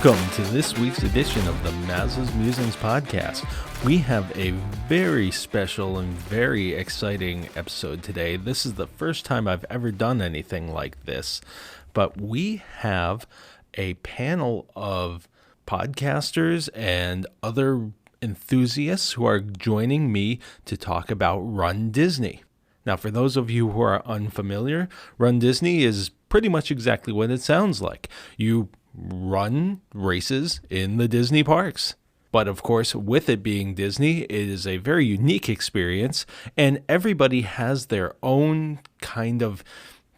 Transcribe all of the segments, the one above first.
Welcome to this week's edition of the Maz's Musings Podcast. We have a very special and very exciting episode today. This is the first time I've ever done anything like this, but we have a panel of podcasters and other enthusiasts who are joining me to talk about runDisney. Now, for those of you who are unfamiliar, runDisney is pretty much exactly what it sounds like. You run races in the Disney parks. But of course, with it being Disney, it is a very unique experience, and everybody has their own kind of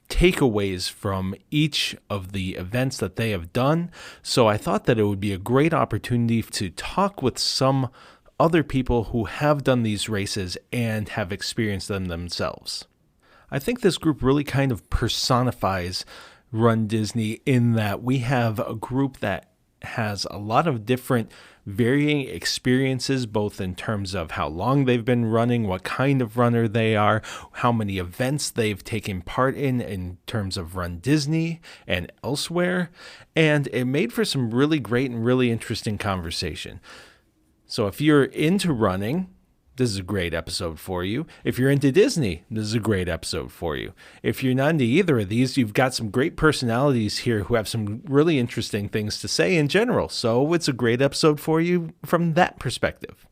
takeaways from each of the events that they have done. So I thought that it would be a great opportunity to talk with some other people who have done these races and have experienced them themselves. I think this group really kind of personifies runDisney in that we have a group that has a lot of different varying experiences, both in terms of how long they've been running, what kind of runner they are, how many events they've taken part in terms of runDisney and elsewhere. And it made for some really great and really interesting conversation. So if you're into running, this is a great episode for you. If you're into Disney, this is a great episode for you. If you're not into either of these, you've got some great personalities here who have some really interesting things to say in general. So it's a great episode for you from that perspective.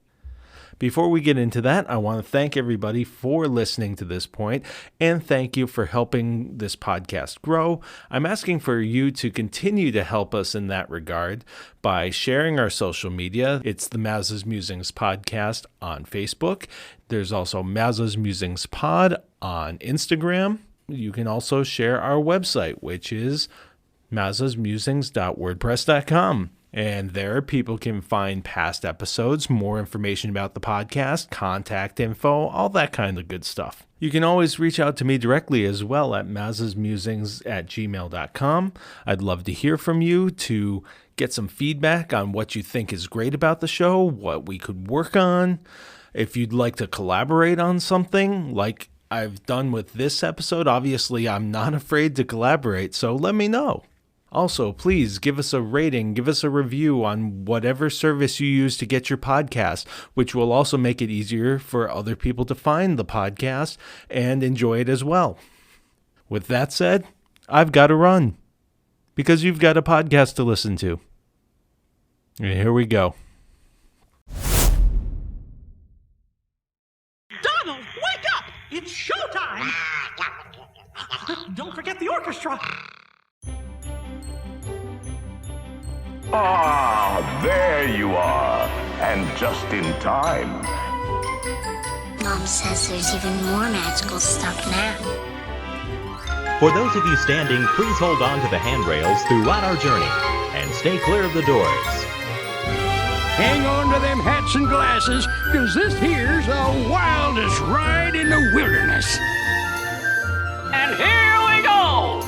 Before we get into that, I want to thank everybody for listening to this point, and thank you for helping this podcast grow. I'm asking for you to continue to help us in that regard by sharing our social media. It's the Maz's Musings Podcast on Facebook. There's also Maz's Musings Pod on Instagram. You can also share our website, which is mazasmusings.wordpress.com. And there, people can find past episodes, more information about the podcast, contact info, all that kind of good stuff. You can always reach out to me directly as well at mazasmusings@gmail.com. I'd love to hear from you to get some feedback on what you think is great about the show, what we could work on. If you'd like to collaborate on something like I've done with this episode, obviously I'm not afraid to collaborate, so let me know. Also, please give us a rating, give us a review on whatever service you use to get your podcast, which will also make it easier for other people to find the podcast and enjoy it as well. With that said, I've got to run because you've got a podcast to listen to. And here we go. Donald, wake up! It's showtime! Don't forget the orchestra! Ah, there you are. And just in time. Mom says there's even more magical stuff now. For those of you standing, please hold on to the handrails throughout our journey and stay clear of the doors. Hang on to them hats and glasses, because this here's the wildest ride in the wilderness. And here we go!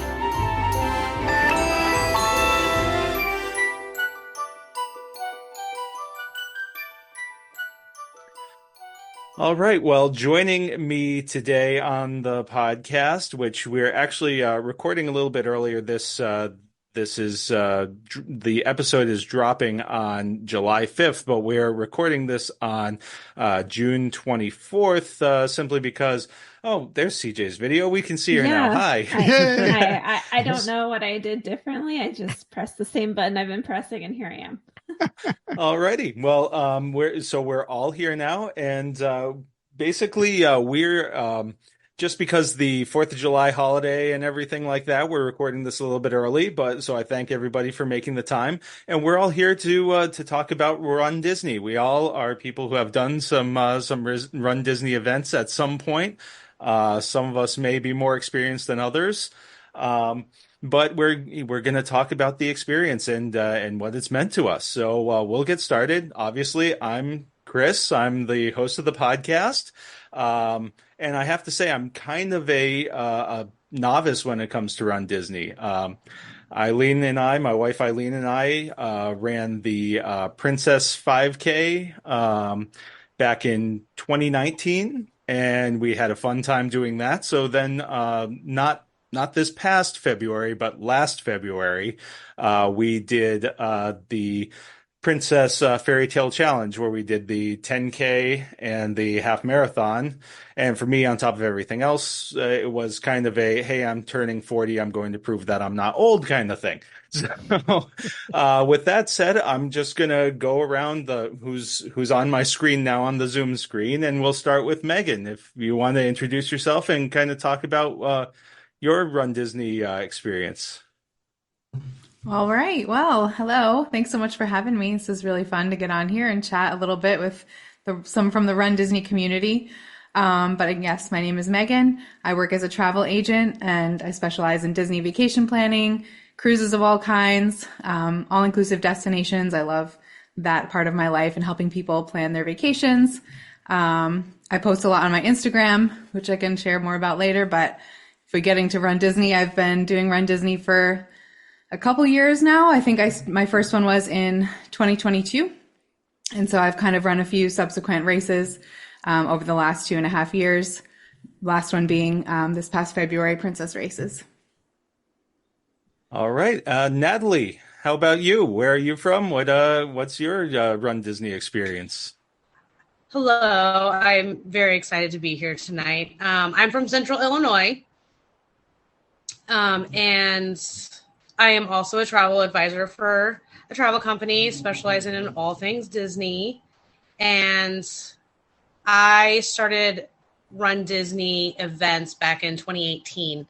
All right. Well, joining me today on the podcast, which we're actually recording a little bit earlier, the episode is dropping on July 5th, but we're recording this on June 24th, simply because, oh, there's CJ's video. We can see her now. Hi. I don't know what I did differently. I just pressed the same button I've been pressing, and here I am. Alrighty. Well, we're all here now, and basically we're just because the 4th of July holiday and everything like that, we're recording this a little bit early. But so I thank everybody for making the time, and we're all here to talk about runDisney. We all are people who have done some runDisney events at some point. Some of us may be more experienced than others. But we're going to talk about the experience and what it's meant to us. So we'll get started. Obviously, I'm Chris. I'm the host of the podcast, and I have to say I'm kind of a novice when it comes to runDisney. Eileen and I, my wife Eileen and I, ran the Princess 5K back in 2019, and we had a fun time doing that. So then, not not this past February, but last February, we did the Princess Fairy Tale Challenge, where we did the 10K and the half marathon. And for me, on top of everything else, it was kind of a, hey, I'm turning 40, I'm going to prove that I'm not old kind of thing. So with that said, I'm just going to go around who's on my screen now on the Zoom screen, and we'll start with Megan. If you want to introduce yourself and kind of talk about your Run Disney experience. All right. Well, hello. Thanks so much for having me. This is really fun to get on here and chat a little bit with some from the Run Disney community. But yes, my name is Megan. I work as a travel agent and I specialize in Disney vacation planning, cruises of all kinds, all-inclusive destinations. I love that part of my life and helping people plan their vacations. I post a lot on my Instagram, which I can share more about later. But if we get into Run Disney, I've been doing Run Disney for a couple years now. I think my first one was in 2022. And so I've kind of run a few subsequent races over the last 2.5 years. Last one being this past February, Princess Races. All right. Natalie, how about you? Where are you from? What's your Run Disney experience? Hello. I'm very excited to be here tonight. I'm from Central Illinois. And I am also a travel advisor for a travel company specializing in all things Disney. And I started Run Disney events back in 2018,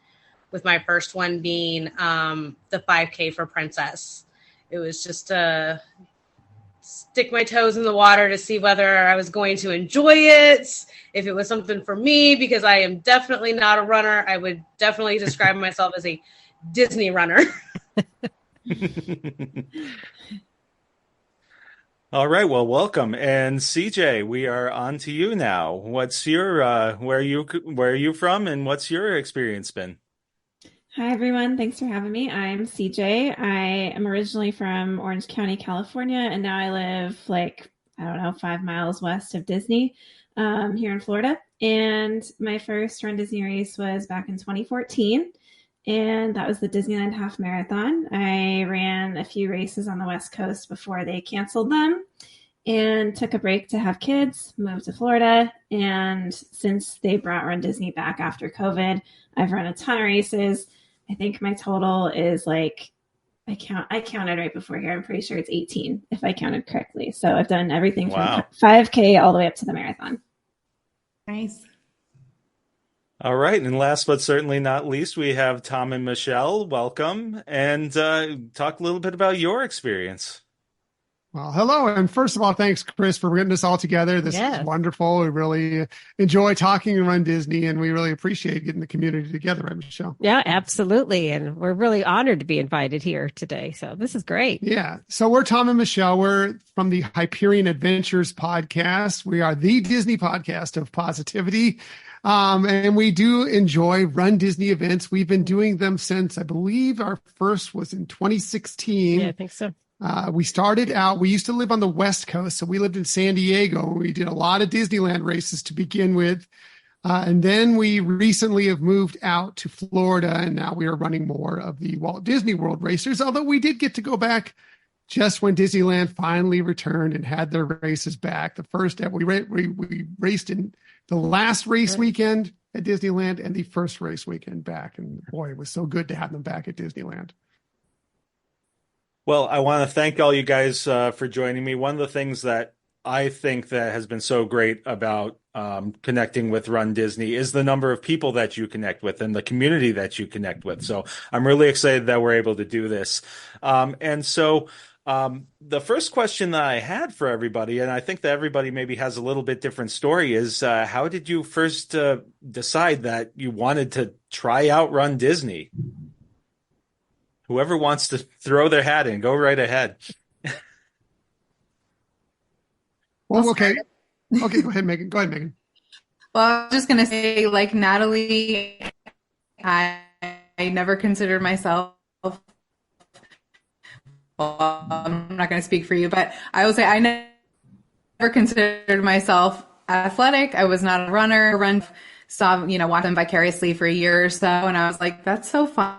with my first one being the 5K for Princess. It was just to stick my toes in the water to see whether I was going to enjoy it, if it was something for me, because I am definitely not a runner. I would definitely describe myself as a Disney runner. All right, well, welcome. And CJ, we are on to you now. What's your where are you from, and what's your experience been? Hi, everyone. Thanks for having me. I'm CJ. I am originally from Orange County, California, and now I live 5 miles west of Disney here in Florida. And my first Run Disney race was back in 2014. And that was the Disneyland Half Marathon. I ran a few races on the West Coast before they canceled them and took a break to have kids, moved to Florida. And since they brought Run Disney back after COVID, I've run a ton of races. I think my total is I counted right before here. I'm pretty sure it's 18 if I counted correctly. So I've done everything from 5K all the way up to the marathon. Nice. All right. And last but certainly not least, we have Tom and Michelle. Welcome. And talk a little bit about your experience. Well, hello. And first of all, thanks, Chris, for getting us all together. This is wonderful. We really enjoy talking and Run Disney, and we really appreciate getting the community together, right, Michelle? Yeah, absolutely. And we're really honored to be invited here today. So this is great. Yeah. So we're Tom and Michelle. We're from the Hyperion Adventures Podcast. We are the Disney podcast of positivity. And we do enjoy Run Disney events. We've been doing them since, I believe, our first was in 2016. Yeah, I think so. We started out, we used to live on the West Coast, so we lived in San Diego. We did a lot of Disneyland races to begin with. And then we recently have moved out to Florida, and now we are running more of the Walt Disney World racers, although we did get to go back just when Disneyland finally returned and had their races back. The first we raced in the last race weekend at Disneyland and the first race weekend back. And boy, it was so good to have them back at Disneyland. Well, I want to thank all you guys for joining me. One of the things that I think that has been so great about connecting with Run Disney is the number of people that you connect with and the community that you connect with. So I'm really excited that we're able to do this. And so the first question that I had for everybody, and I think that everybody maybe has a little bit different story, is how did you first decide that you wanted to try out Run Disney? Whoever wants to throw their hat in, go right ahead. Well, okay. Okay, go ahead, Megan. Well, I was just going to say, like Natalie, I never considered myself, well, I'm not going to speak for you, but I will say I never considered myself athletic. I was not a runner. saw, watched them vicariously for a year or so. And I was like, that's so fun.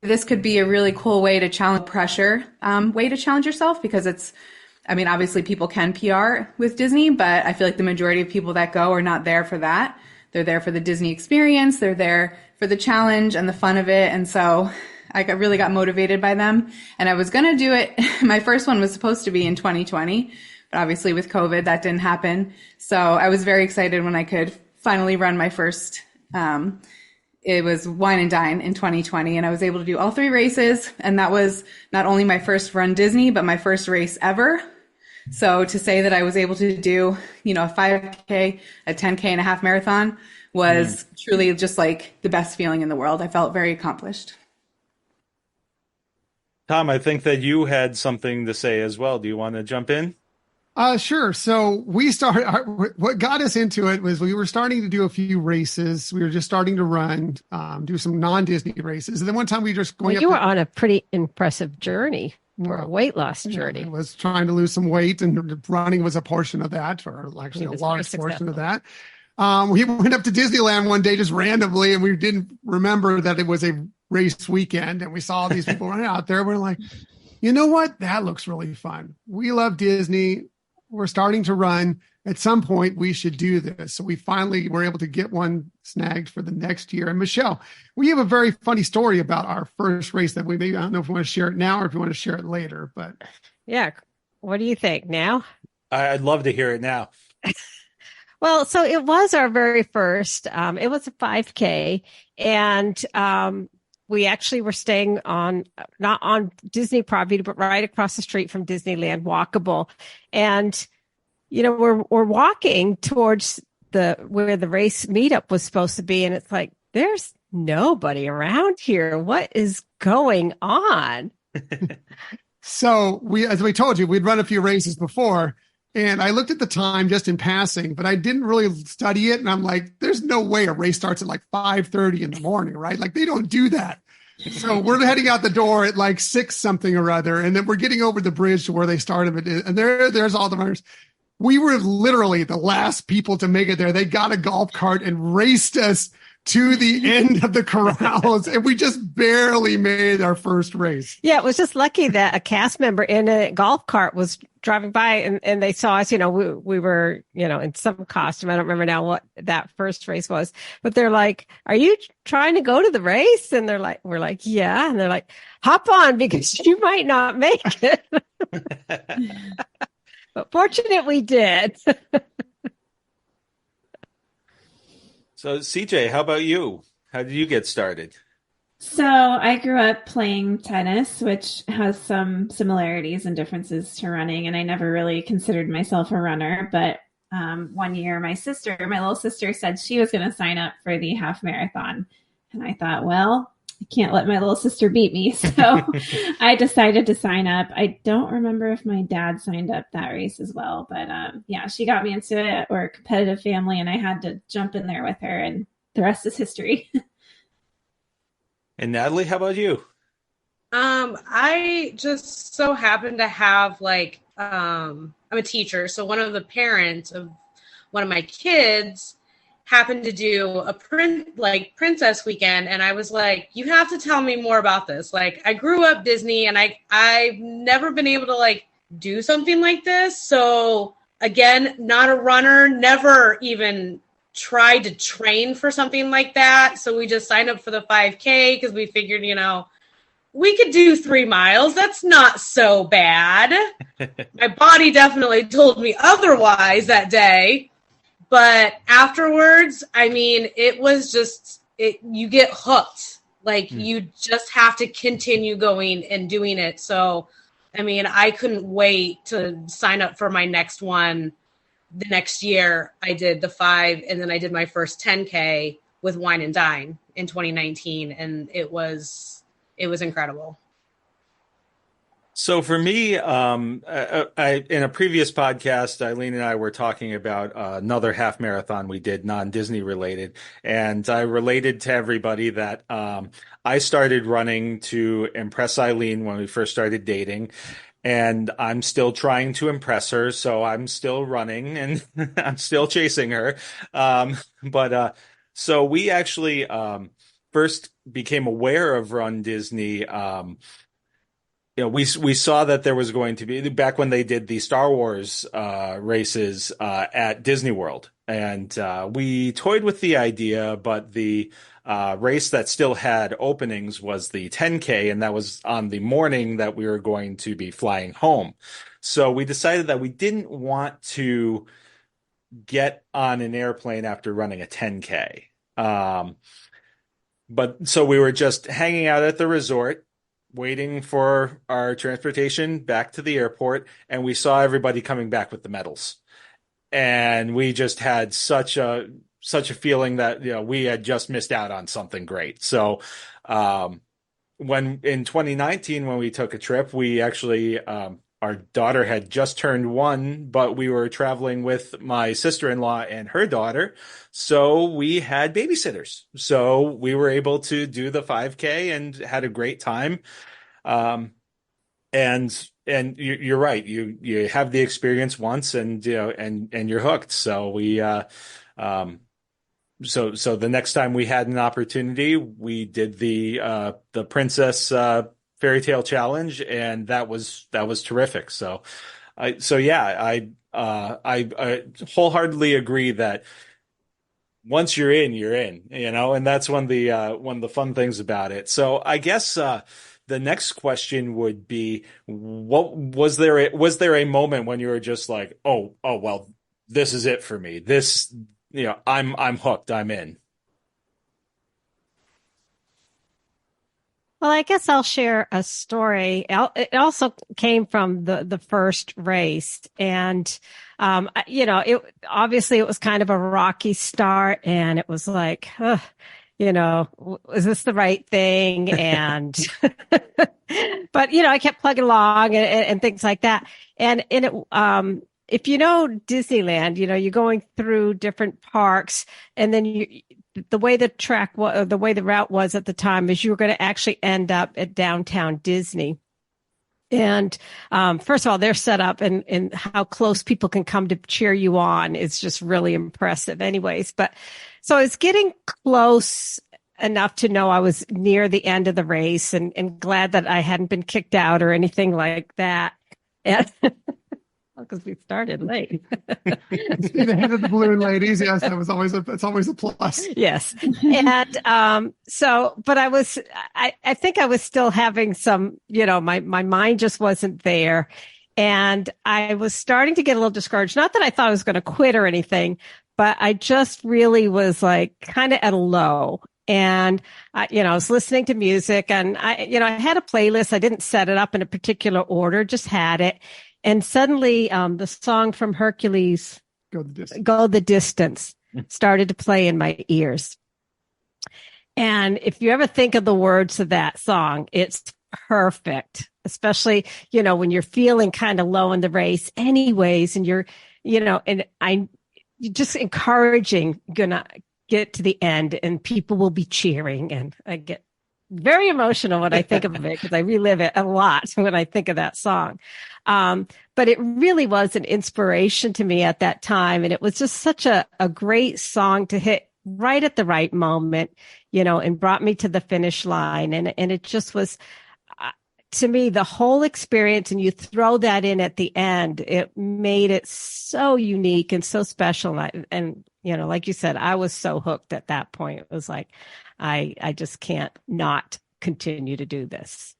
This could be a really cool way to challenge pressure, way to challenge yourself, because obviously people can PR with Disney, but I feel like the majority of people that go are not there for that. They're there for the Disney experience. They're there for the challenge and the fun of it. And so I really got motivated by them. And I was going to do it. My first one was supposed to be in 2020, but obviously with COVID, that didn't happen. So I was very excited when I could finally run my first, it was Wine and Dine in 2020, and I was able to do all 3 races. And that was not only my first Run Disney, but my first race ever. So to say that I was able to do, a 5K, a 10K and a half marathon was truly just like the best feeling in the world. I felt very accomplished. Tom, I think that you had something to say as well. Do you want to jump in? Sure. So we started, what got us into it was we were starting to do a few races. We were just starting to run, do some non-Disney races. And then one time we just going you were on a pretty impressive journey, a weight loss journey. I was trying to lose some weight, and running was a portion of that, or actually a large portion of that. We went up to Disneyland one day just randomly, and we didn't remember that it was a race weekend, and we saw all these people running out there. We're like, you know what? That looks really fun. We love Disney. We're starting to run. At some point, we should do this. So we finally were able to get one snagged for the next year. And Michelle, we have a very funny story about our first race that I don't know if we want to share it now or if you want to share it later, but. Yeah. What do you think now? I'd love to hear it now. Well, so it was our very first, it was a 5K, and we actually were staying not on Disney property, but right across the street from Disneyland, walkable. And, we're walking towards where the race meetup was supposed to be. And it's like, there's nobody around here. What is going on? So as we told you, we'd run a few races before. And I looked at the time just in passing, but I didn't really study it. And I'm like, there's no way a race starts at like 5:30 in the morning, right? Like they don't do that. So we're heading out the door at like 6 something or other. And then we're getting over the bridge to where they started. And there's all the runners. We were literally the last people to make it there. They got a golf cart and raced us to the end of the corrals, and we just barely made our first race. Yeah, it was just lucky that a cast member in a golf cart was driving by, and they saw us. We were, in some costume. I don't remember now what that first race was, but they're like, "Are you trying to go to the race?" And we're like, "Yeah." And they're like, "Hop on because you might not make it." But fortunate we did. So, CJ, how about you? How did you get started? So I grew up playing tennis, which has some similarities and differences to running. And I never really considered myself a runner. But one year, my little sister said she was going to sign up for the half marathon. And I thought, well, I can't let my little sister beat me. So I decided to sign up. I don't remember if my dad signed up that race as well. But yeah, she got me into it. We're a competitive family, and I had to jump in there with her. And the rest is history. And Natalie, how about you? I just so happen to have I'm a teacher. So one of the parents of one of my kids happened to do a princess weekend. And I was like, you have to tell me more about this. Like, I grew up Disney, and I've never been able to do something like this. So again, not a runner, never even tried to train for something like that. So we just signed up for the 5K because we figured, we could do 3 miles. That's not so bad. My body definitely told me otherwise that day. But afterwards, it was just, you get hooked. You just have to continue going and doing it. So, I couldn't wait to sign up for my next one. The next year, I did the 5, and then I did my first 10K with Wine and Dine in 2019. And it was incredible. So for me, in a previous podcast, Eileen and I were talking about another half marathon we did, non-Disney related. And I related to everybody that I started running to impress Eileen when we first started dating. and I'm still trying to impress her, so I'm still running and I'm still chasing her. So we actually first became aware of Run Disney. We saw that there was going to be, back when they did the Star Wars races at Disney World, and we toyed with the idea, but the race that still had openings was the 10K, and that was on the morning that we were going to be flying home. So we decided that we didn't want to get on an airplane after running a 10K. But so we were just hanging out at the resort, waiting for our transportation back to the airport, and we saw everybody coming back with the medals. And we just had such a feeling that, we had just missed out on something great. So when in 2019, when we took a trip, we actually our daughter had just turned 1, but we were traveling with my sister-in-law and her daughter. So we had babysitters. So we were able to do the 5K and had a great time. And you're right. You have the experience once and you're hooked. So we, so the next time we had an opportunity, we did the Princess, Fairy Tale Challenge, and that was terrific. So I wholeheartedly agree that once you're in, and that's one of the fun things about it. So I guess the next question would be, what was there a moment when you were just like, oh well, this is it for me. This, I'm hooked. I'm in. Well, I guess I'll share a story. It also came from the first race, and it obviously it was kind of a rocky start, and it was like, is this the right thing? And but I kept plugging along and things like that, and it if you know Disneyland, you're going through different parks, and then the way the route was at the time is you were going to actually end up at downtown Disney. And first of all, they're set up and how close people can come to cheer you on is just really impressive anyways. But so I was getting close enough to know I was near the end of the race and glad that I hadn't been kicked out or anything like that. And because we started late. The head of the balloon, ladies. Yes, it's always a plus. Yes. And but I think I was still having some, my mind just wasn't there. And I was starting to get a little discouraged. Not that I thought I was going to quit or anything, but I just really was like kind of at a low. And I was listening to music, and I had a playlist. I didn't set it up in a particular order, just had it. And suddenly, the song from Hercules, Go the Distance, started to play in my ears. And if you ever think of the words of that song, it's perfect, especially, when you're feeling kind of low in the race anyways, and you're just encouraging, gonna get to the end and people will be cheering. And I get very emotional when I think of it because I relive it a lot when I think of that song. But it really was an inspiration to me at that time. And it was just such a great song to hit right at the right moment, and brought me to the finish line. And it just was, to me, the whole experience. And you throw that in at the end, it made it so unique and so special. And like you said, I was so hooked at that point. It was like, I just can't not continue to do this.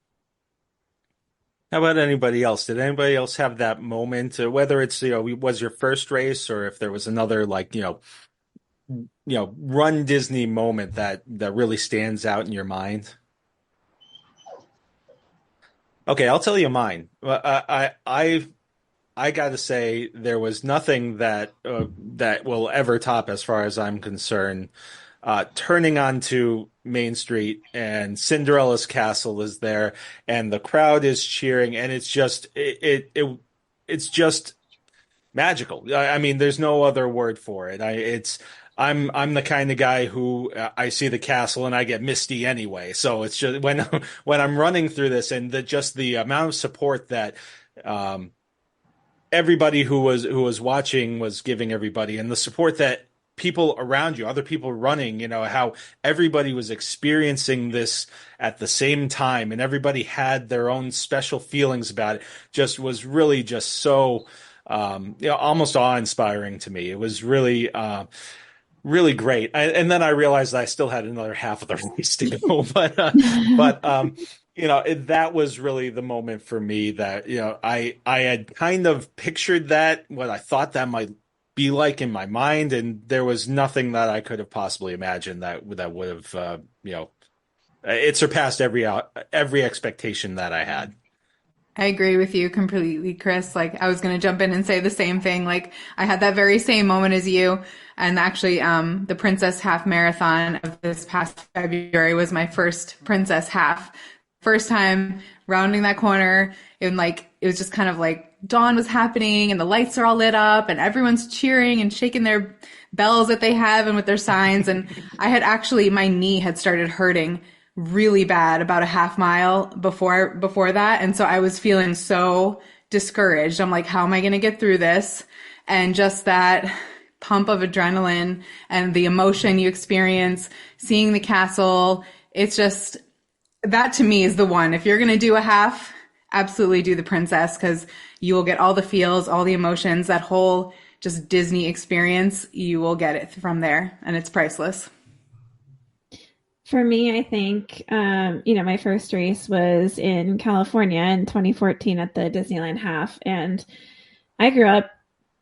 How about anybody else? Did anybody else have that moment, whether it's, was your first race or if there was another Run Disney moment that really stands out in your mind? Okay, I'll tell you mine. I got to say there was nothing that will ever top, as far as I'm concerned, turning onto Main Street and Cinderella's castle is there and the crowd is cheering, and it's just it's just magical. I mean, there's no other word for it. I'm the kind of guy who I see the castle and I get misty anyway. So it's just when I'm running through this, and just the amount of support that everybody who was watching was giving everybody, and the support that people around you, other people running, how everybody was experiencing this at the same time, and everybody had their own special feelings about it, just was really just so, almost awe-inspiring to me. It was really, really great. And then I realized I still had another half of the race to go, but that was really the moment for me that, I had kind of pictured that, what I thought that might be like in my mind, and there was nothing that I could have possibly imagined that would have, it surpassed every expectation that I had. I agree with you completely, Chris. Like, I was going to jump in and say the same thing. Like, I had that very same moment as you. And actually, the Princess Half Marathon of this past February was my first Princess Half. First time rounding that corner, and it was just kind of like dawn was happening and the lights are all lit up and everyone's cheering and shaking their bells that they have and with their signs. And I had actually, my knee had started hurting really bad about a half mile before that. And so I was feeling so discouraged. I'm like, how am I going to get through this? And just that pump of adrenaline and the emotion you experience, seeing the castle, it's just, that to me is the one. If you're going to do a half, absolutely do the Princess, because you will get all the feels, all the emotions, that whole just Disney experience. You will get it from there, and it's priceless. For me, I think, my first race was in California in 2014 at the Disneyland Half. And I grew up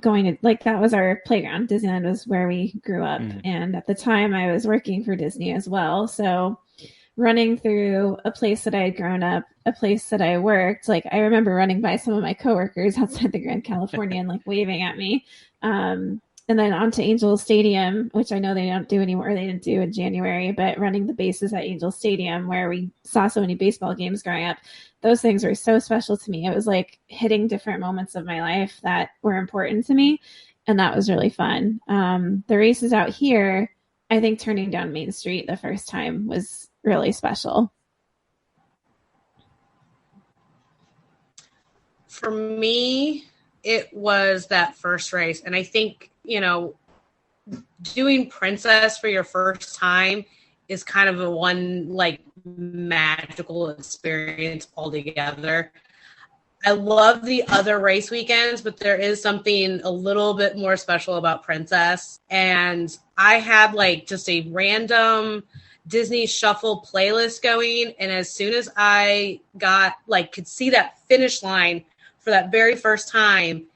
going to, that was our playground. Disneyland was where we grew up. Mm-hmm. And at the time I was working for Disney as well. So running through a place that I had grown up, a place that I worked, I remember running by some of my coworkers outside the Grand California and waving at me. And then onto Angel Stadium, which I know they don't do anymore. They didn't do in January, but running the bases at Angel Stadium, where we saw so many baseball games growing up, those things were so special to me. It was like hitting different moments of my life that were important to me. And that was really fun. The races out here, I think turning down Main Street the first time was really special. For me, it was that first race. And I think, doing Princess for your first time is kind of a one magical experience altogether. I love the other race weekends, but there is something a little bit more special about Princess. And I had just a random Disney Shuffle playlist going. And as soon as I got could see that finish line for that very first time,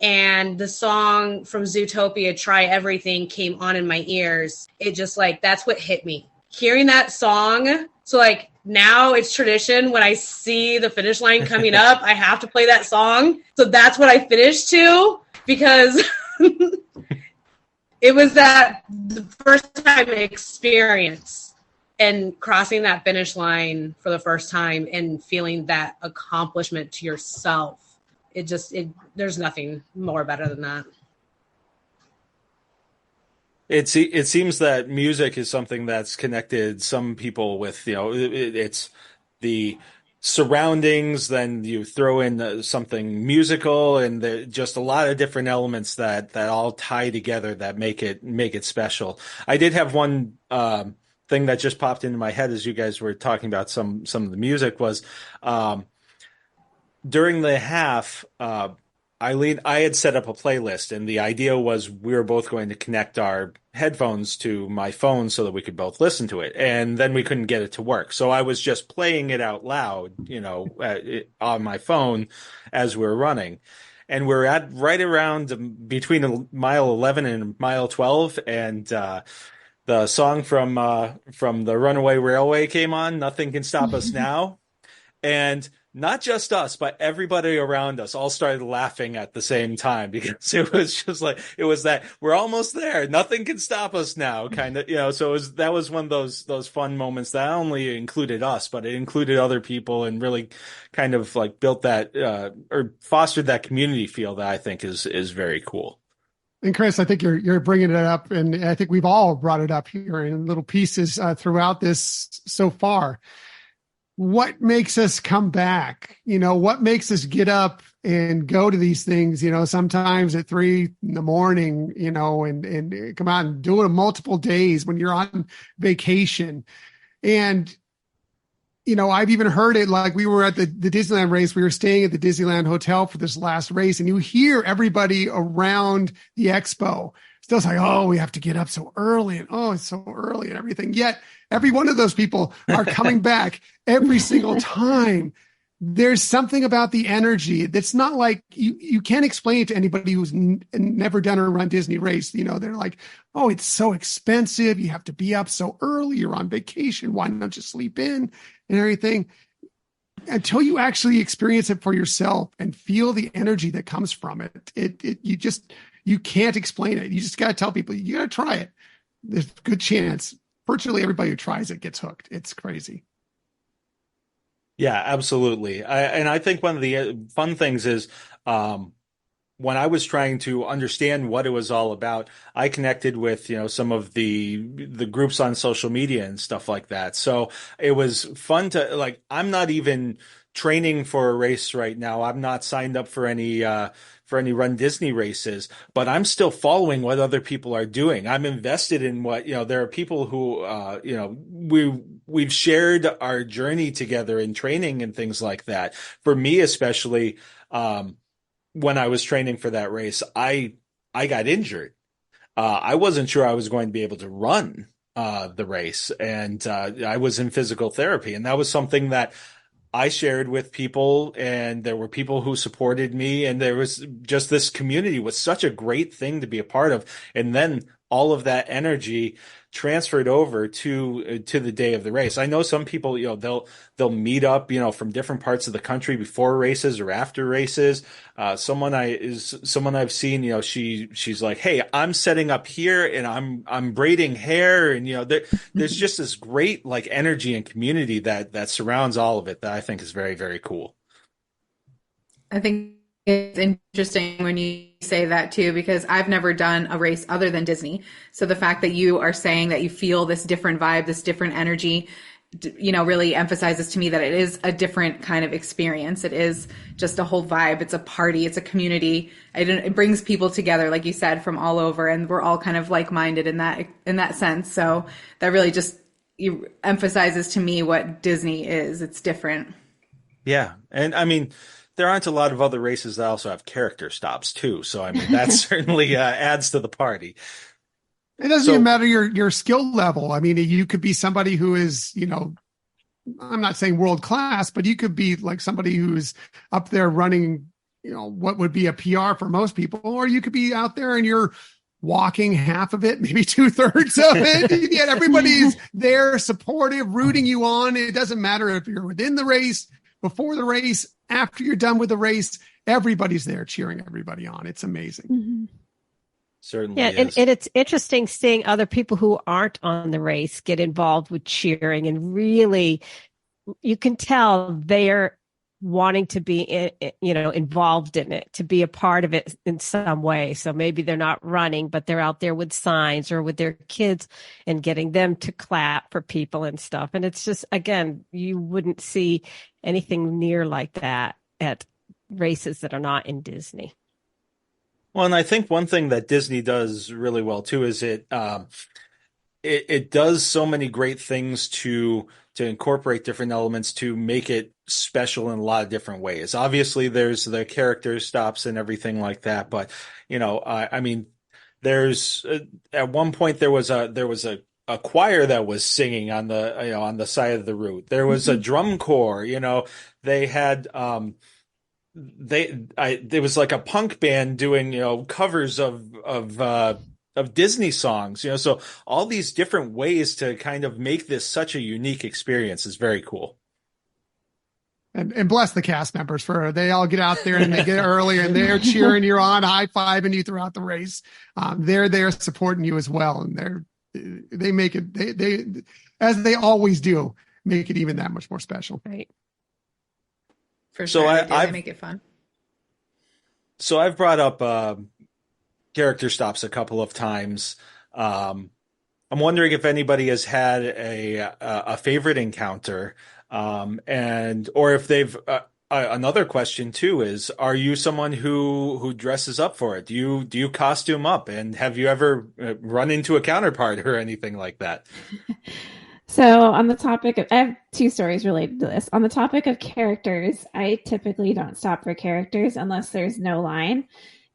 and the song from Zootopia, Try Everything, came on in my ears, it just that's what hit me. Hearing that song. So now it's tradition when I see the finish line coming up, I have to play that song. So that's what I finished to, because it was the first time experience, and crossing that finish line for the first time and feeling that accomplishment to yourself. There's nothing more better than that. It seems that music is something that's connected some people with, it's the surroundings, then you throw in something musical, and just a lot of different elements that all tie together that make it special. I did have one thing that just popped into my head as you guys were talking about some of the music was, during the half, I had set up a playlist, and the idea was we were both going to connect our headphones to my phone so that we could both listen to it. And then we couldn't get it to work. So I was just playing it out loud, on my phone as we were running. And we're at right around between mile 11 and mile 12. And the song from the Runaway Railway came on, Nothing Can Stop Us Now. And not just us, but everybody around us all started laughing at the same time, because it was just it was that we're almost there. Nothing can stop us now, kind of, so that was one of those fun moments that not only included us, but it included other people, and really kind of built that, or fostered that community feel that I think is very cool. And Chris, I think you're bringing it up, and I think we've all brought it up here in little pieces throughout this so far. what makes us come back? What makes us get up and go to these things, sometimes at 3 a.m, and come out and do it multiple days when you're on vacation. And, I've even heard it, like we were at the Disneyland race. We were staying at the Disneyland Hotel for this last race, and you hear everybody around the expo still saying, oh, we have to get up so early, and oh, it's so early and everything. Yet every one of those people are coming back every single time. There's something about the energy that's not like you can't explain it to anybody who's never done a Run Disney race. They're like, oh, it's so expensive. You have to be up so early. You're on vacation. Why not you sleep in and everything? Until you actually experience it for yourself and feel the energy that comes from it, you can't explain it. You just got to tell people, you got to try it. There's a good chance virtually everybody who tries it gets hooked. It's crazy. Yeah, absolutely. I think one of the fun things is when I was trying to understand what it was all about, I connected with, some of the groups on social media and stuff like that. So it was fun to, I'm not even training for a race right now. I'm not signed up for any Run Disney races, but I'm still following what other people are doing. I'm invested in what, there are people who, we've shared our journey together in training and things like that. For me, especially, when I was training for that race, I got injured. I wasn't sure I was going to be able to run, the race, and, I was in physical therapy, and that was something that I shared with people, and there were people who supported me, and there was just this community was such a great thing to be a part of. And then all of that energy transferred over to the day of the race. I know some people, they'll meet up, from different parts of the country before races or after races. Someone I've seen, she's like, hey, I'm setting up here and I'm braiding hair, and there's just this great energy and community that surrounds all of it that I think is very, very cool. I think it's interesting when you say that too, because I've never done a race other than Disney. So the fact that you are saying that you feel this different vibe, this different energy, really emphasizes to me that it is a different kind of experience. It is just a whole vibe. It's a party. It's a community. It brings people together, like you said, from all over, and we're all kind of like-minded in that sense. So that really just emphasizes to me what Disney is. It's different. Yeah. And I mean, there aren't a lot of other races that also have character stops too. So, I mean, that certainly adds to the party. It doesn't even matter your skill level. I mean, you could be somebody who is, I'm not saying world class, but you could be like somebody who's up there running, what would be a PR for most people, or you could be out there and you're walking half of it, maybe 2/3 of it. Yet everybody's there, supportive, rooting you on. It doesn't matter if you're within the race, before the race, after you're done with the race, everybody's there cheering everybody on. It's amazing. Mm-hmm. Certainly. Yeah, is. and it's interesting seeing other people who aren't on the race get involved with cheering, and really, you can tell they're wanting to be, involved in it, to be a part of it in some way. So maybe they're not running, but they're out there with signs or with their kids and getting them to clap for people and stuff. And it's just, again, you wouldn't see anything near like that at races that are not in Disney. Well, and I think one thing that Disney does really well too is it does so many great things to incorporate different elements to make it special in a lot of different ways. Obviously, there's the character stops and everything like that, but I mean, there's at one point there was a choir that was singing on the side of the route. There was a drum corps. They had there was like a punk band doing covers of Disney songs, so all these different ways to kind of make this such a unique experience is very cool. And bless the cast members they all get out there and they get earlier and they're cheering you on, high-fiving you throughout the race. They're there supporting you as well. And they make it, they as they always do, make it even that much more special. Right. For sure. They make it fun. So I've brought up character stops a couple of times. I'm wondering if anybody has had a favorite encounter And or if they've another question too is, are you someone who dresses up for it? Do you costume up? And have you ever run into a counterpart or anything like that? So on the topic of, I have two stories related to this. On the topic of characters, I typically don't stop for characters unless there's no line.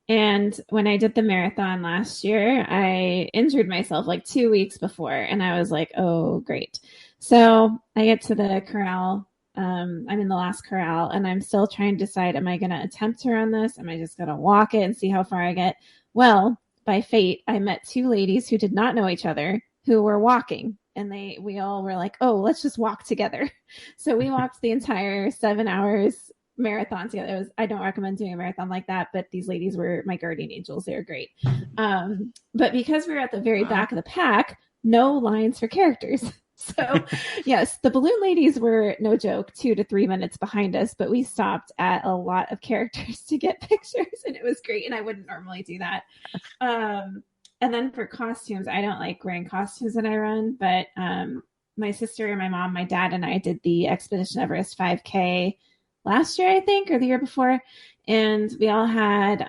And when I did the marathon last year, I injured myself like 2 weeks before, and I was like, oh, great. So I get to the corral. I'm in the last corral, and I'm still trying to decide, am I going to attempt to run this? Am I just going to walk it and see how far I get? Well, by fate, I met two ladies who did not know each other who were walking. And we all were like, oh, let's just walk together. So we walked the entire 7 hours marathon together. I don't recommend doing a marathon like that, but these ladies were my guardian angels. They were great. But because we were at the very back of the pack, no lines for characters. So yes, the balloon ladies were, no joke, 2 to 3 minutes behind us, but we stopped at a lot of characters to get pictures, and it was great. And I wouldn't normally do that. And then for costumes, I don't like wearing costumes when I run, but my sister, my mom, my dad, and I did the Expedition Everest 5K last year, I think, or the year before. And we all had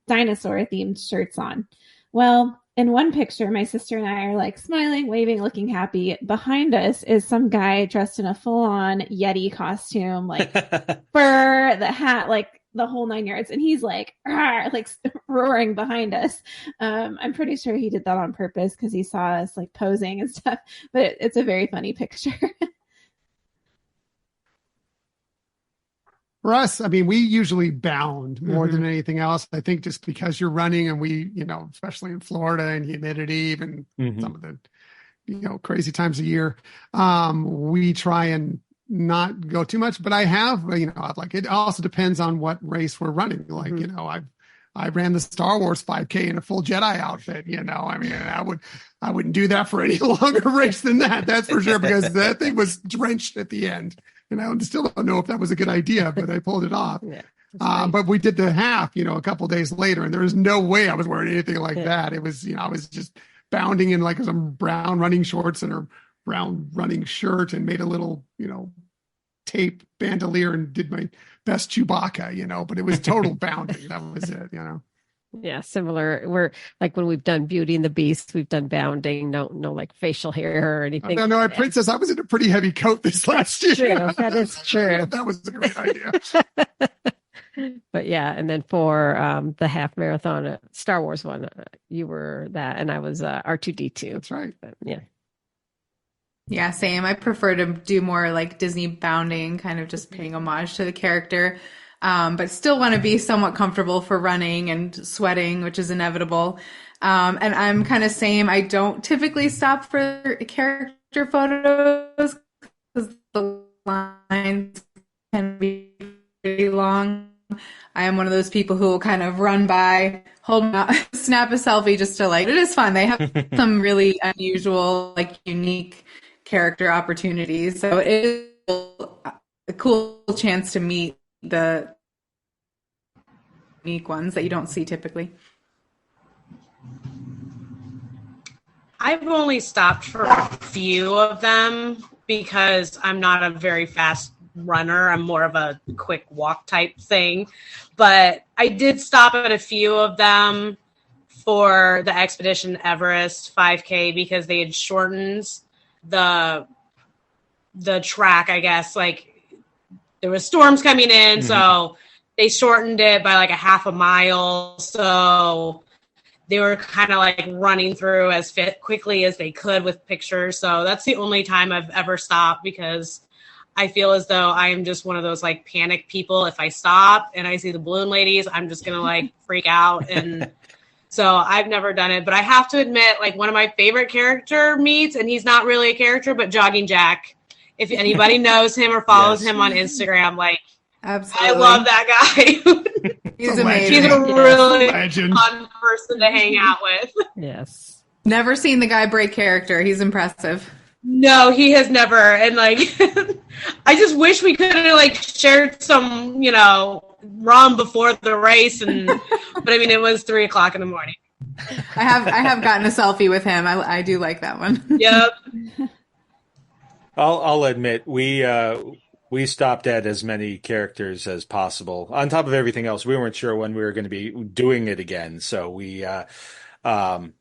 dinosaur-themed shirts on. Well, in one picture, my sister and I are like smiling, waving, looking happy. Behind us is some guy dressed in a full-on Yeti costume, like fur, the hat, like the whole 9 yards. And he's like roaring behind us. I'm pretty sure he did that on purpose because he saw us like posing and stuff, but it's a very funny picture. For us, I mean, we usually bound more than anything else. I think just because you're running, and we, especially in Florida and humidity and some of the, crazy times of year, we try and not go too much. But I have, like, it also depends on what race we're running. Like, I ran the Star Wars 5K in a full Jedi outfit. I mean, I wouldn't do that for any longer race than that. That's for sure, because that thing was drenched at the end. And I still don't know if that was a good idea, but I pulled it off. Yeah, but we did the half, a couple of days later, and there was no way I was wearing anything like that. It was, I was just bounding in like some brown running shorts and a brown running shirt, and made a little, tape bandolier and did my best Chewbacca, but it was total bounding. That was it, Yeah, similar. We're like, when we've done Beauty and the Beast, we've done bounding, no like facial hair or anything. No, Princess, I was in a pretty heavy coat this last year. True. That is true. That was a great idea. But yeah, and then for the half marathon Star Wars one, you were that, and I was R2D2. That's right. But, yeah. Yeah, same. I prefer to do more like Disney bounding, kind of just paying homage to the character. But still want to be somewhat comfortable for running and sweating, which is inevitable. And I'm kind of same. I don't typically stop for character photos because the lines can be pretty long. I am one of those people who will kind of run by, snap a selfie just to like, it is fun. They have some really unusual, like unique character opportunities. So it is a cool chance to meet the unique ones that you don't see typically. I've only stopped for a few of them because I'm not a very fast runner. I'm more of a quick walk type thing. But I did stop at a few of them for the Expedition Everest 5K because they had shortened the track, I guess. Like, there was storms coming in, so they shortened it by like a half a mile. So they were kind of like running through as quickly as they could with pictures. So that's the only time I've ever stopped, because I feel as though I am just one of those like panic people. If I stop and I see the balloon ladies, I'm just going to like freak out. And so I've never done it. But I have to admit, like, one of my favorite character meets, and he's not really a character, but Jogging Jack. If anybody knows him or follows him on Instagram, like, absolutely, I love that guy. He's amazing. He's a really fun person to hang out with. Yes. Never seen the guy break character. He's impressive. No, he has never. And like, I just wish we could have like shared some, rum before the race. But I mean, it was 3:00 in the morning. I have gotten a selfie with him. I do like that one. Yep. I'll admit we stopped at as many characters as possible. On top of everything else, we weren't sure when we were going to be doing it again, so um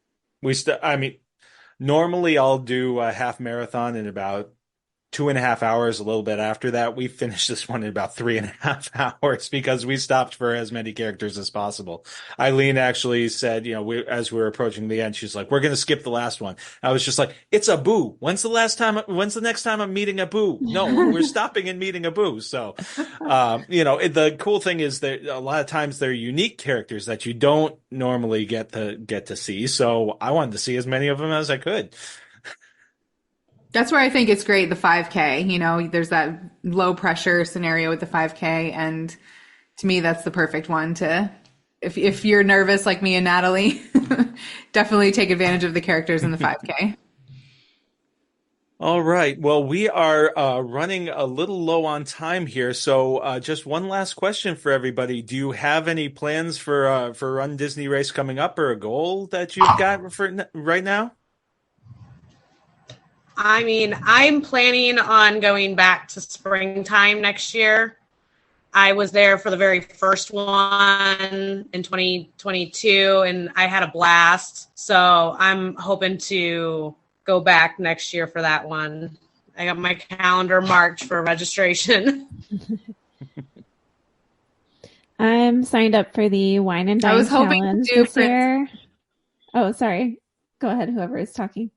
I mean, normally I'll do a half marathon in about 2.5 hours. A little bit after that, we finished this one in about 3.5 hours because we stopped for as many characters as possible. Eileen actually said, as we were approaching the end, she's like, "We're going to skip the last one." I was just like, "It's a boo. When's the next time I'm meeting a boo?" No, we're stopping and meeting a boo. So, the cool thing is that a lot of times they're unique characters that you don't normally get to see. So I wanted to see as many of them as I could. That's where I think it's great, the 5K. There's that low pressure scenario with the 5K. And to me, that's the perfect one if you're nervous like me and Natalie, definitely take advantage of the characters in the 5K. All right. Well, we are running a little low on time here. So just one last question for everybody. Do you have any plans for Run Disney race coming up, or a goal that you've got for right now? I mean, I'm planning on going back to springtime next year. I was there for the very first one in 2022, and I had a blast. So I'm hoping to go back next year for that one. I got my calendar marked for registration. I'm signed up for the Wine and Dine Challenge this year. Oh, sorry. Go ahead, whoever is talking.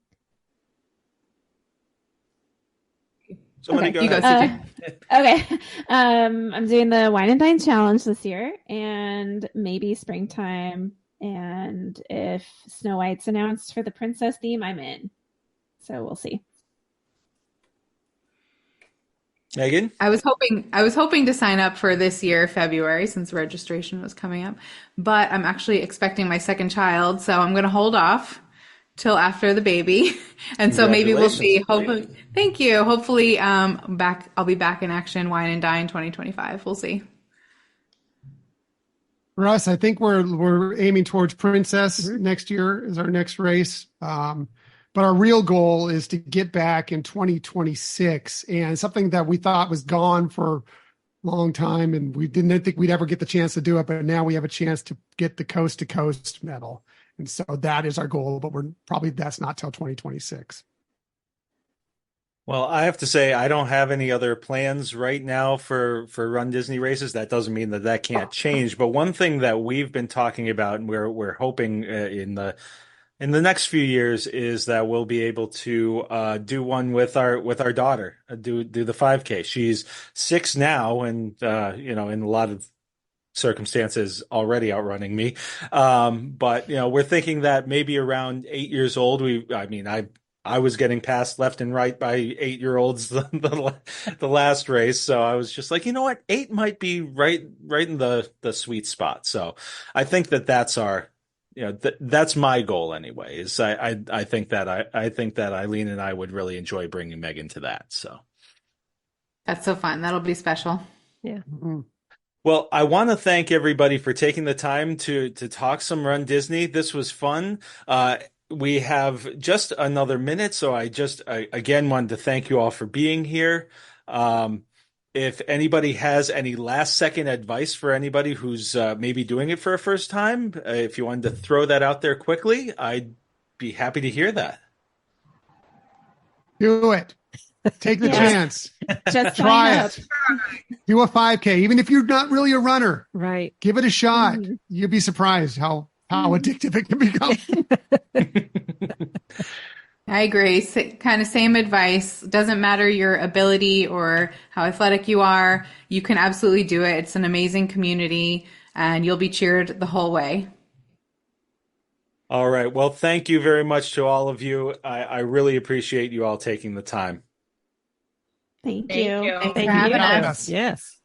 Somebody okay. go ahead. Okay. I'm doing the Wine and Dine Challenge this year, and maybe springtime. And if Snow White's announced for the princess theme, I'm in. So we'll see. Megan? I was hoping to sign up for this year, February, since registration was coming up. But I'm actually expecting my second child, so I'm going to hold off till after the baby. And so maybe we'll see. Hopefully, thank you. Hopefully, I'll be back in action, Wine and Dine 2025. We'll see. For us, I think we're aiming towards Princess next year is our next race. But our real goal is to get back in 2026, and something that we thought was gone for a long time, and we didn't think we'd ever get the chance to do it, but now we have a chance to get the coast to coast medal. And so that is our goal, but that's not till 2026. Well, I have to say, I don't have any other plans right now for Run Disney races. That doesn't mean that can't change. But one thing that we've been talking about, and we're hoping in the next few years, is that we'll be able to do one with our daughter, do the 5K. She's 6 now, and in a lot of circumstances already outrunning me. But we're thinking that maybe around 8 years old, I was getting passed left and right by 8-year-olds the last race. So I was just like, you know what? 8 might be right in the sweet spot. So I think that's our, that's my goal anyway, is I think that Eileen and I would really enjoy bringing Megan to that. So that's so fun. That'll be special. Yeah. Mm-hmm. Well, I want to thank everybody for taking the time to talk some Run Disney. This was fun. We have just another minute, so I again wanted to thank you all for being here. If anybody has any last-second advice for anybody who's maybe doing it for a first time, if you wanted to throw that out there quickly, I'd be happy to hear that. Do it. Take the chance. Just try it. Do a 5K, even if you're not really a runner. Right. Give it a shot. Mm-hmm. You'll be surprised how addictive it can become. I agree. Kind of same advice. Doesn't matter your ability or how athletic you are. You can absolutely do it. It's an amazing community, and you'll be cheered the whole way. All right. Well, thank you very much to all of you. I really appreciate you all taking the time. Thank you. Thanks for having us. Yes.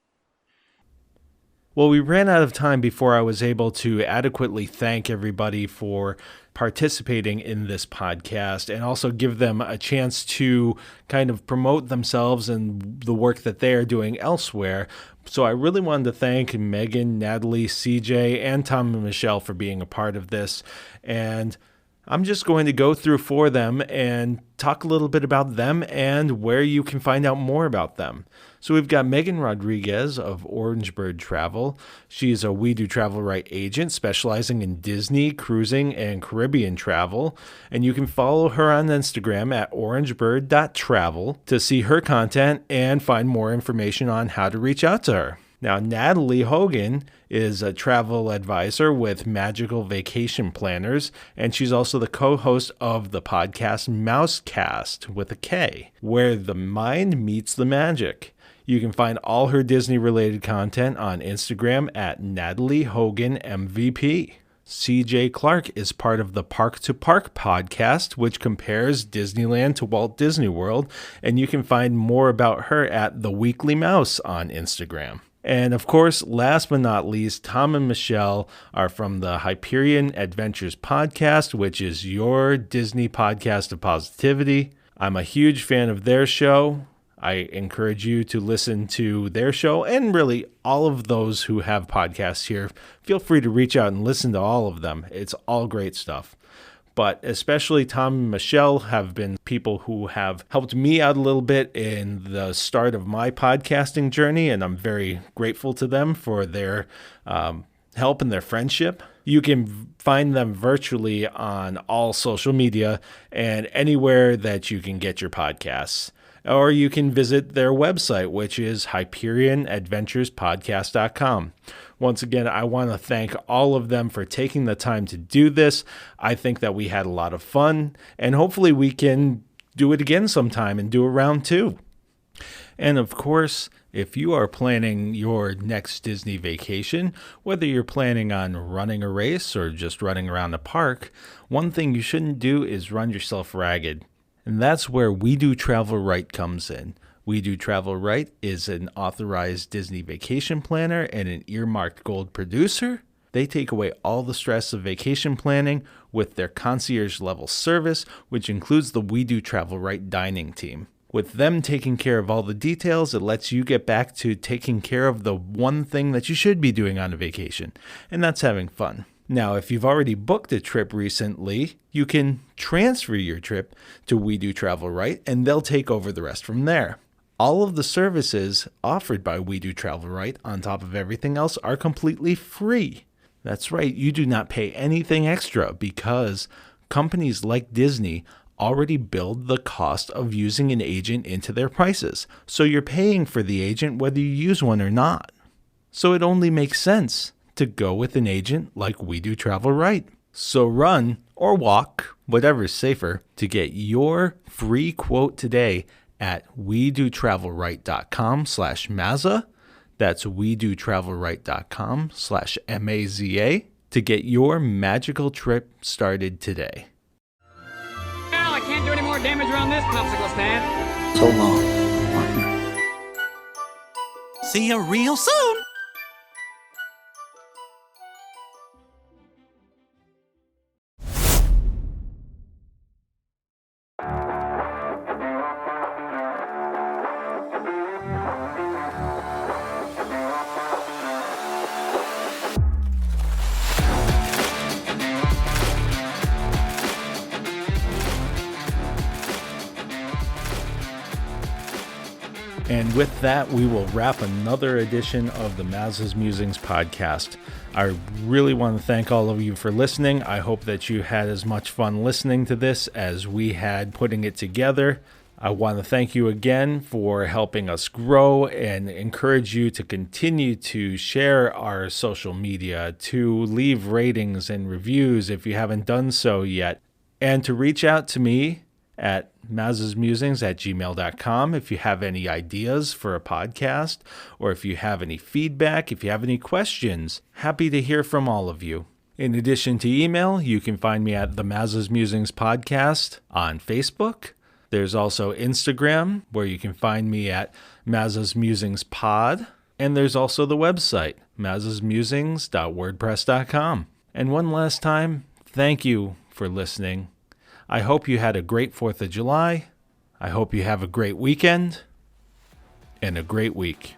Well, we ran out of time before I was able to adequately thank everybody for participating in this podcast and also give them a chance to kind of promote themselves and the work that they are doing elsewhere. So I really wanted to thank Megan, Natalie, CJ, and Tom and Michelle for being a part of this. And I'm just going to go through 4 of them and talk a little bit about them and where you can find out more about them. So we've got Megan Rodriguez of Orangebird Travel. She's a We Do Travel Right agent specializing in Disney, cruising, and Caribbean travel. And you can follow her on Instagram at orangebird.travel to see her content and find more information on how to reach out to her. Now, Natalie Hogan is a travel advisor with Magical Vacation Planners, and she's also the co-host of the podcast MouseKast with a K, where the mind meets the magic. You can find all her Disney-related content on Instagram at Natalie Hogan MVP. CJ Clark is part of the Park to Park podcast, which compares Disneyland to Walt Disney World, and you can find more about her at The Weekly Mouse on Instagram. And of course, last but not least, Tom and Michelle are from the Hyperion Adventures Podcast, which is your Disney podcast of positivity. I'm a huge fan of their show. I encourage you to listen to their show and really all of those who have podcasts here. Feel free to reach out and listen to all of them. It's all great stuff. But especially Tom and Michelle have been people who have helped me out a little bit in the start of my podcasting journey, and I'm very grateful to them for their help and their friendship. You can find them virtually on all social media and anywhere that you can get your podcasts. Or you can visit their website, which is HyperionAdventurespodcast.com. Once again, I want to thank all of them for taking the time to do this. I think that we had a lot of fun, and hopefully we can do it again sometime and do a round 2. And of course, if you are planning your next Disney vacation, whether you're planning on running a race or just running around the park, one thing you shouldn't do is run yourself ragged. And that's where We Do Travel Right comes in. We Do Travel Right is an authorized Disney vacation planner and an earmarked gold producer. They take away all the stress of vacation planning with their concierge level service, which includes the We Do Travel Right dining team. With them taking care of all the details, it lets you get back to taking care of the one thing that you should be doing on a vacation, and that's having fun. Now, if you've already booked a trip recently, you can transfer your trip to We Do Travel Right, and they'll take over the rest from there. All of the services offered by We Do Travel Right, on top of everything else, are completely free. That's right, you do not pay anything extra because companies like Disney already build the cost of using an agent into their prices. So you're paying for the agent whether you use one or not. So it only makes sense to go with an agent like We Do Travel Right. So run or walk, whatever's safer, to get your free quote today at wedotravelright.com/Mazza. That's wedotravelright.com/MAZA to get your magical trip started today. Well, I can't do any more damage around this popsicle stand. So long, partner. See you real soon. And with that, we will wrap another edition of the Mazza's Musings podcast. I really want to thank all of you for listening. I hope that you had as much fun listening to this as we had putting it together. I want to thank you again for helping us grow and encourage you to continue to share our social media, to leave ratings and reviews if you haven't done so yet, and to reach out to me at mazzasmusings@gmail.com if you have any ideas for a podcast, or if you have any feedback, if you have any questions. Happy to hear from all of you. In addition to email, you can find me at the Mazzas Musings Podcast on Facebook. There's also Instagram, where you can find me at Mazzas Musings Pod. And there's also the website, mazzasmusings.wordpress.com. And one last time, thank you for listening. I hope you had a great 4th of July. I hope you have a great weekend and a great week.